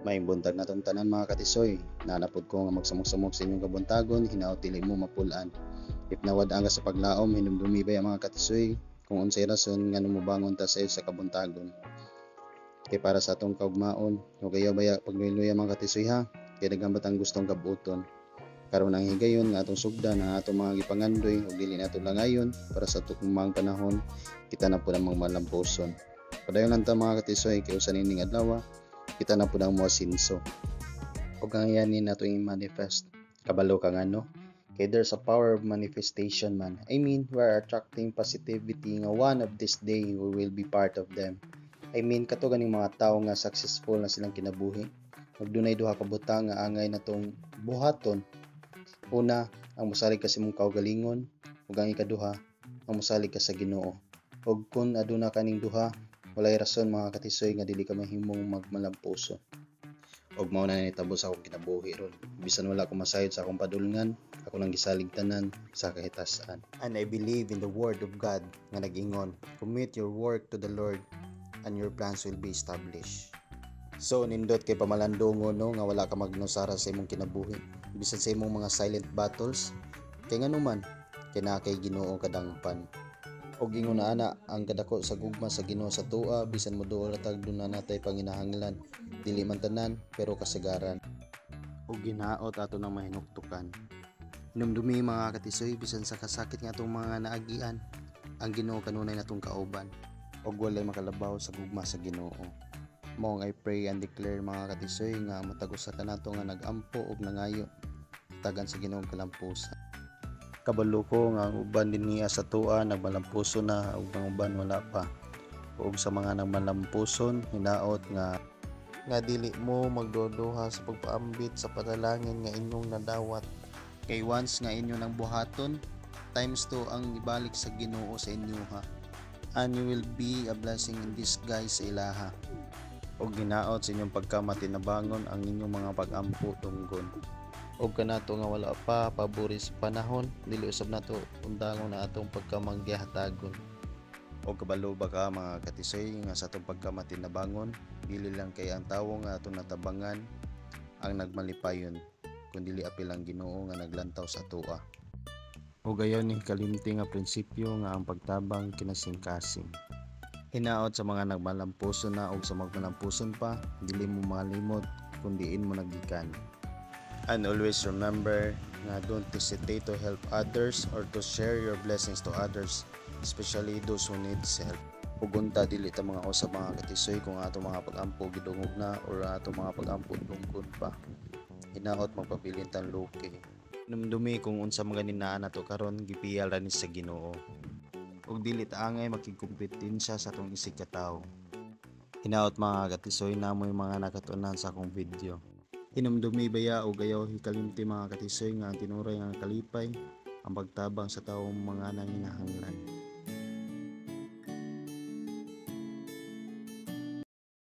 May buntag na tong tanan mga katisoy. Nanapod ko nga magsamok-samok sa inyong kabuntagon, hinaot dili mo mapulan. If nawad-ang ka sa paglaom, hinumdumi ba mga katisoy kung unsay rason nga numubangon ta sa kabuntagon. Kay para sa atong kaugmaon, o kaya baya pagluya mga katisoy ha, kay daghang batang gustong kabuton. Karon ang higayon nga atong sugdan ang atong mga gipangandoy ug dili nato langayon para sa tukmang panahon, kita na pud ang mga malamposon. Padayon lang ta mga katisoy kay usa nining adlaw kita na pud ang moasinso. Ug ang yanin nato i-manifest. Kabalo ka ngano? Kay there's a power of manifestation man. I mean, we're attracting positivity nga one of this day we will be part of them. I mean, kato ganing mga tao nga successful na silang kinabuhi. Ug dunay duha ka butang nga angay natong buhaton. Una, ang mosalig ka sa imong kaugalingon, ug ang ikaduha, ang mosalig ka sa Ginoo. Ug kun aduna kaning duha, walay rason mga katisoy nga dili ka mahimong magmalampuso. Og mao na nitabo sa akong kinabuhi ron. Bisan wala ko masayod sa akong padulngan, ako nang gisalig tanan sa kahitasan. And I believe in the word of God nga nag-ingon, commit your work to the Lord and your plans will be established. So nindot kay pamalandongon no nga wala ka magnusara sa imong kinabuhi. Bisan sa imong mga silent battles, kay ngano man kay naa kay Ginoo kadangpan. Og ingon na ana ang kadako sa gugma sa Ginoo sa tua bisan moduol ratag duna natay panginahanglan, dili man tanan pero kasagaran. Og ginaot ato nang mahinuktukan. Hinumdumi mga katisoy bisan sa kasakit nga atong mga naagian, ang Ginoo kanunay natong kauban. Og walay makalabaw sa gugma sa Ginoo. Mao I pray and declare mga katisoy nga matagos sa kanato nga nagampo og nangayo tagan sa Ginoong kalampusan. Kabalo ko nga ang uban din niya sa tua nagmalampuson na ug ang uban wala pa. Ug sa mga nagmalampuson hinaot nga dili mo magduduha sa pagpaambit sa panalangin nga inyong nadawat. Kay once nga inyo nang buhaton, times 2 ang ibalik sa Ginoo sa inyo ha. And you will be a blessing in disguise sa ilaha. Og ginaot sa inyong pagkamatinabangon ang inyong mga pag-ampo tunggon. Og kanato nga wala pa pabori sa panahon, dili usab nato undangon na atong pagkamanggihatagon. Og kabalo ba ka mga katisoy nga sa atong pagkamatinabangon, dili lang kay ang tawo nga atong natabangan ang nagmalipayon, kundi apil ang Ginoo nga naglantaw sa tua. Og ayon ni kalimti nga prinsipyo nga ang pagtabang kinasingkasing. Hinaot sa mga nagmalampuson na o sa magmalampuson pa, dili mo malimot kundiin mo nagikan. And always remember na don't hesitate to help others or to share your blessings to others, especially those who needs help. Ugunta dili ta mga usab mga katisoy kung ato mga pag-ampo gidungog na or ato mga pag-ampo tungkod pa. Hinaot magpabilin tan luki. Numdumi kung unsa mga ninaan nato karon gipial ra ni sa Ginoo. Og dili ta angay makigkompetensya sa atong isig ka tawo. Hinaot mga katisoy namoy mga nakatunan sa akong video. Hinumdumi baya o gayaw hikalimti mga katisoy nga ang tinuray nga kalipay ang pagtabang sa taong mga nanginahanglan.